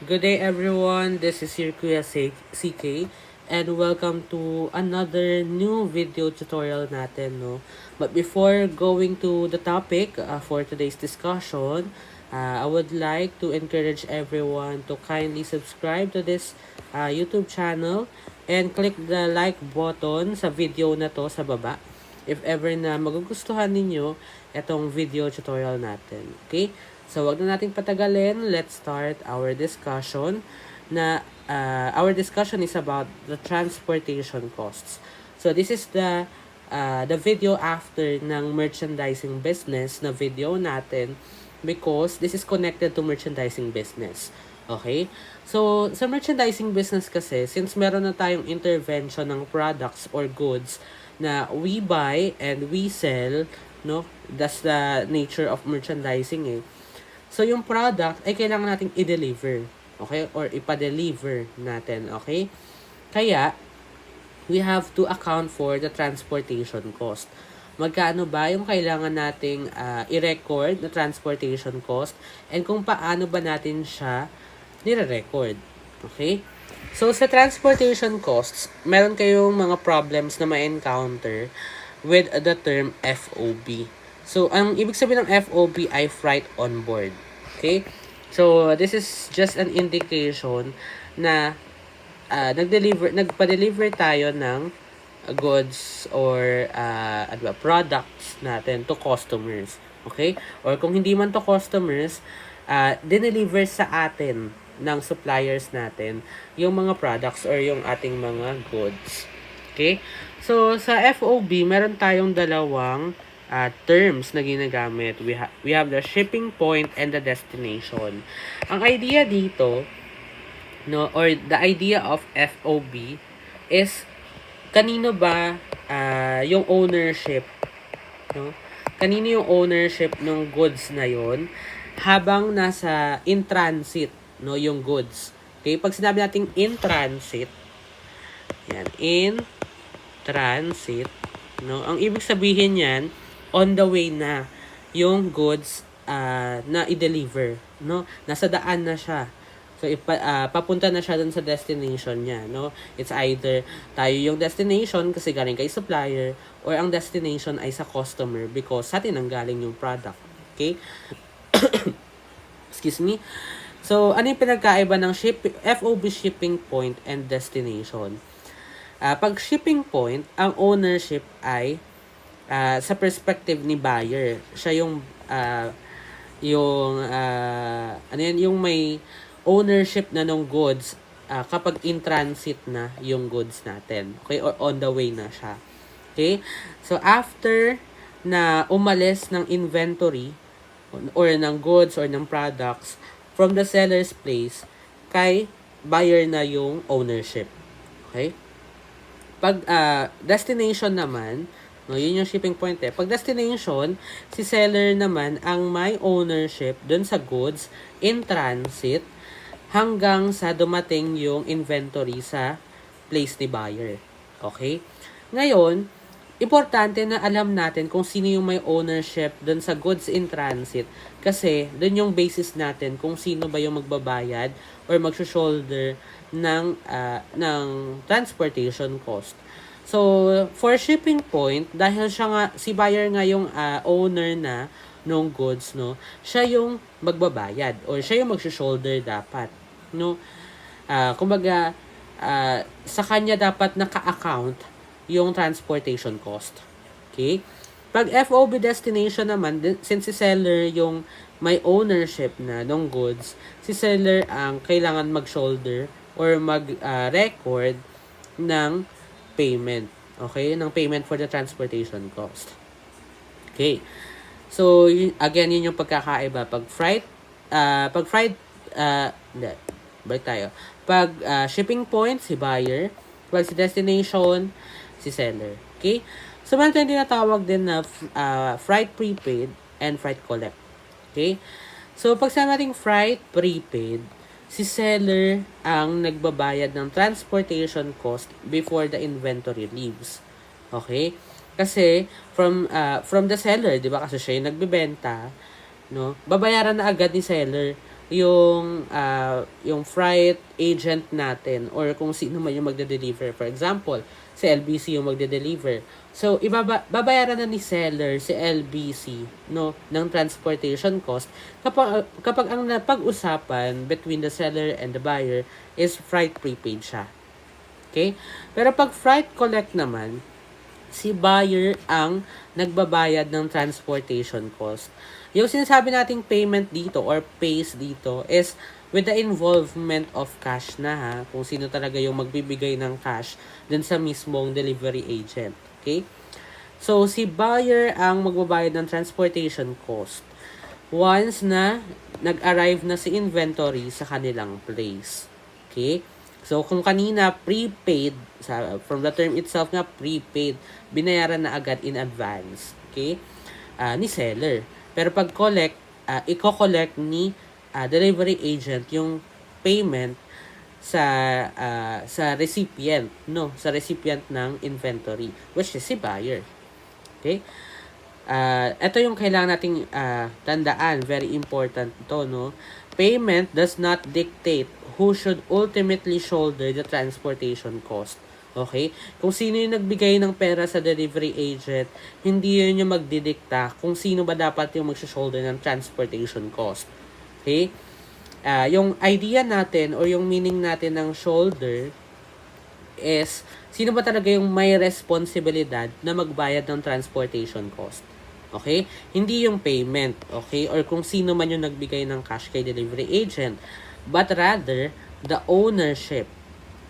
Good day everyone, this is your Kuya CK and welcome to another new video tutorial natin, no? But before going to the topic for today's discussion, I would like to encourage everyone to kindly subscribe to this YouTube channel and click the like button sa video na to sa baba if ever na magugustuhan ninyo itong video tutorial natin. Okay? So, wag na nating patagalin. Let's start our discussion our discussion is about the transportation costs. So, this is the video after ng merchandising business na video natin because this is connected to merchandising business. Okay? So, sa merchandising business kasi, since meron na tayong intervention ng products or goods na we buy and we sell, no? That's the nature of merchandising eh. So, yung product ay kailangan nating i-deliver. Okay? Or ipa-deliver natin. Okay? Kaya, we have to account for the transportation cost. Magkano ba yung kailangan nating i-record na transportation cost and kung paano ba natin siya nire-record. Okay? So, sa transportation costs, meron kayong mga problems na ma-encounter with the term FOB. So, ang ibig sabihin ng FOB ay freight on board. Okay? So, this is just an indication na nagpa-deliver tayo ng goods or products natin to customers. Okay? Or kung hindi man to customers, dineliver sa atin ng suppliers natin yung mga products or yung ating mga goods. Okay? So, sa FOB, meron tayong dalawang terms na ginagamit. We have the shipping point and the destination. Ang idea dito, no, or the idea of FOB is kanino ba yung ownership, no? Kanino yung ownership ng goods na yon habang nasa in transit, no, yung goods. Okay, pag sinabi nating in transit, yan, in transit, no, ang ibig sabihin yan, on the way na yung goods na i-deliver, no? Nasa daan na siya. So, papunta na siya dun sa destination niya, no? It's either tayo yung destination kasi galing kay supplier or ang destination ay sa customer because sa atin ang galing yung product. Okay? Excuse me. So, ano yung pinagkaiba ng FOB shipping point and destination? Pag shipping point, ang ownership ay sa perspective ni buyer. Siya yung may ownership na ng goods kapag in transit na yung goods natin. Okay? Or on the way na siya. Okay? So, after na umalis ng inventory or ng goods or ng products from the seller's place, kay buyer na yung ownership. Okay? Pag destination naman, no, yun yung shipping point eh. Pag destination, si seller naman ang may ownership dun sa goods in transit hanggang sa dumating yung inventory sa place ni buyer. Okay? Ngayon, importante na alam natin kung sino yung may ownership dun sa goods in transit kasi dun yung basis natin kung sino ba yung magbabayad or mag-shoulder ng transportation cost. So, for shipping point, dahil siya nga, si buyer nga yung owner na nung goods, no, siya yung magbabayad or siya yung mag-shoulder dapat, no. Kumbaga, sa kanya dapat naka-account yung transportation cost. Okay? Pag FOB destination naman, since si seller yung may ownership na ng goods, si seller ang kailangan mag-shoulder or mag-record ng payment. Okay? Ng payment for the transportation cost. Okay. So, again, yun yung pagkakaiba. Pag freight, balik tayo. Pag shipping point, si buyer. Pag si destination, si seller. Okay? So, meron tayong tinatawag din na freight prepaid and freight collect. Okay? So, pag sa nating freight prepaid, si seller ang nagbabayad ng transportation cost before the inventory leaves. Okay? Kasi, from the seller, di ba? Kasi siya yung nagbebenta, no? Babayaran na agad ni seller yung freight agent natin or kung sino man yung magde-deliver. For example, si LBC yung magde-deliver. So, babayaran na ni seller si LBC, no, ng transportation cost kapag ang napag-usapan between the seller and the buyer is freight prepaid siya. Okay? Pero pag freight collect naman, si buyer ang nagbabayad ng transportation cost. Yung sinasabi nating payment dito or pays dito is with the involvement of cash na ha, kung sino talaga yung magbibigay ng cash dun sa mismong delivery agent. Okay? So, si buyer ang magbabayad ng transportation cost once na nag-arrive na si inventory sa kanilang place. Okay? So, kung kanina prepaid, from the term itself nga prepaid, binayaran na agad in advance. Okay? Ni seller. Pero pag collect, i-collect ni delivery agent yung payment sa recipient, no? Sa recipient ng inventory, which is si buyer. Okay? Ito yung kailangan nating tandaan. Very important ito, no? Payment does not dictate who should ultimately shoulder the transportation cost. Okay? Kung sino yung nagbigay ng pera sa delivery agent, hindi yun yung magdidikta kung sino ba dapat yung mag-shoulder ng transportation cost. Okay? Yung idea natin or yung meaning natin ng shoulder is sino ba talaga yung may responsibilidad na magbayad ng transportation cost. Okay? Hindi yung payment, okay? Or kung sino man yung nagbigay ng cash kay delivery agent, but rather the ownership.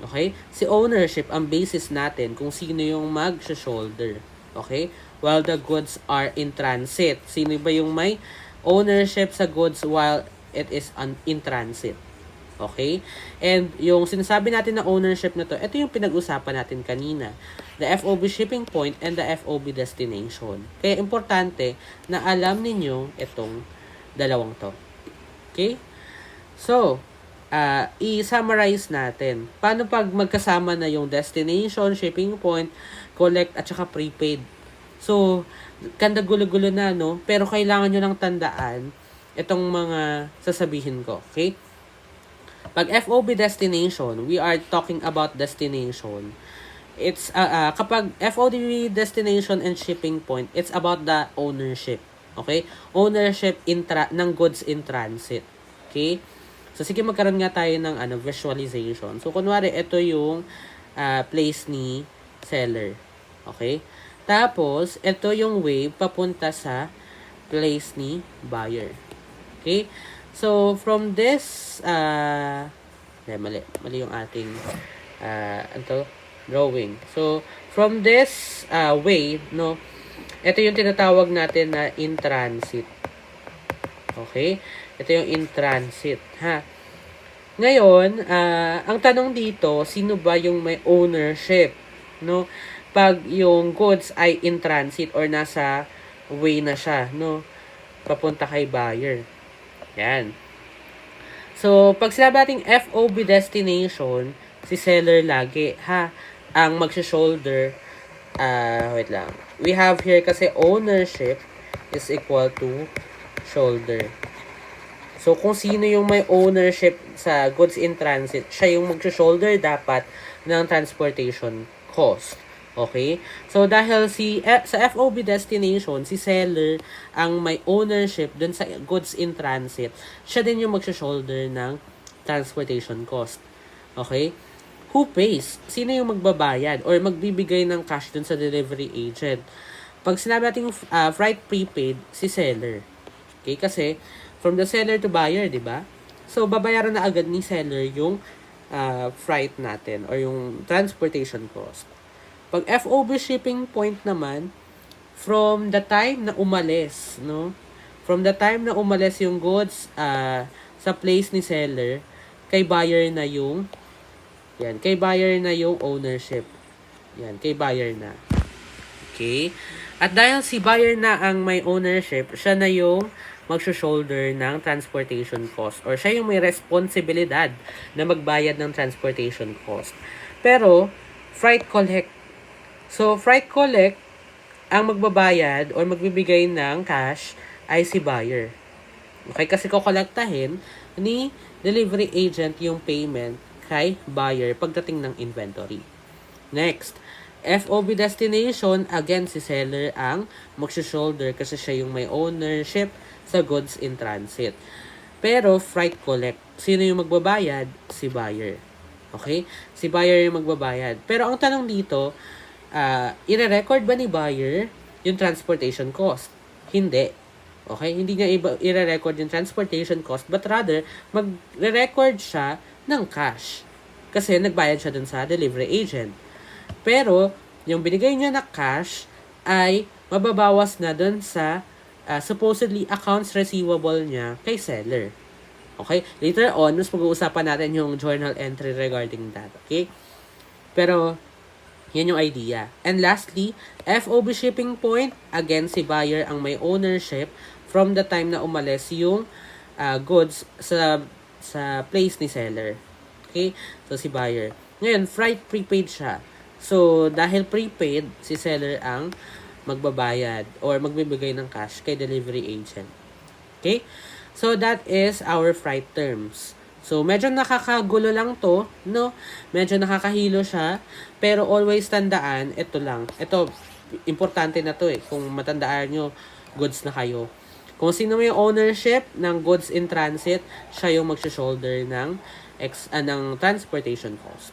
Okay? Si ownership ang basis natin kung sino yung mag-shoulder. Okay? While the goods are in transit. Sino ba yung may ownership sa goods while it is in transit? Okay? And yung sinasabi natin na ownership na to, ito yung pinag-usapan natin kanina. The FOB shipping point and the FOB destination. Kaya importante na alam ninyo itong dalawang to. Okay? So, i-summarize natin. Paano pag magkasama na yung destination, shipping point, collect, at saka prepaid? So, kanda gulo-gulo na, no? Pero kailangan nyo lang tandaan itong mga sasabihin ko. Okay? Pag FOB destination, we are talking about destination. It's kapag FOB destination and shipping point, it's about the ownership. Okay? Ownership ng goods in transit. Okay? So sige, magkaroon nga tayo ng visualization. So kunwari ito yung place ni seller. Okay? Tapos ito yung way papunta sa place ni buyer. Okay? So, from this, mali yung ating, drawing. So, from this way, no, ito yung tinatawag natin na in transit. Okay? Ito yung in transit, ha? Ngayon, ang tanong dito, sino ba yung may ownership, no? Pag yung goods ay in transit or nasa way na siya, no? Papunta kay buyer. Yan. So, pag sinabi nating FOB destination, si seller lagi, ha, ang mag-shoulder, wait lang. We have here kasi ownership is equal to shoulder. So, kung sino yung may ownership sa goods in transit, siya yung mag-shoulder dapat ng transportation cost. Okay? So, dahil sa FOB destination, si seller ang may ownership dun sa goods in transit, siya din yung mag-shoulder ng transportation cost. Okay? Who pays? Sino yung magbabayad or magbibigay ng cash dun sa delivery agent? Pag sinabi natin freight prepaid, si seller. Okay? Kasi, from the seller to buyer, di ba? So, babayaran na agad ni seller yung freight natin or yung transportation cost. Pag FOB shipping point naman, from the time na umalis, no? From the time na umalis yung goods sa place ni seller, kay buyer na yung ownership. Yan, kay buyer na. Okay? At dahil si buyer na ang may ownership, siya na yung mag-shoulder ng transportation cost or siya yung may responsibilidad na magbayad ng transportation cost. Pero, freight collect. So, freight collect, ang magbabayad or magbibigay ng cash ay si buyer. Okay, kasi kukolektahin ni delivery agent yung payment kay buyer pagdating ng inventory. Next, FOB destination, again si seller ang magsho-shoulder kasi siya yung may ownership sa goods in transit. Pero freight collect, sino yung magbabayad? Si buyer. Okay? Si buyer yung magbabayad. Pero ang tanong dito, ire-record ba ni buyer yung transportation cost? Hindi. Okay? Hindi niya ire-record yung transportation cost, but rather, magre-record siya ng cash. Kasi nagbayad siya dun sa delivery agent. Pero, yung binigay niya na cash ay mababawas na dun sa supposedly accounts receivable niya kay seller. Okay? Later on, mas pag-uusapan natin yung journal entry regarding that. Okay? Pero, yan yung idea. And lastly, FOB shipping point, again, si buyer ang may ownership from the time na umalis yung goods sa place ni seller. Okay? So, si buyer. Ngayon, freight prepaid siya. So, dahil prepaid, si seller ang magbabayad or magbibigay ng cash kay delivery agent. Okay? So, that is our freight terms. So, medyo nakakagulo lang to, no? Medyo nakakahilo siya. Pero always tandaan, ito lang. Ito, importante na to eh. Kung matandaan nyo, goods na kayo. Kung sino may ownership ng goods in transit, siya yung magsho-shoulder ng transportation cost.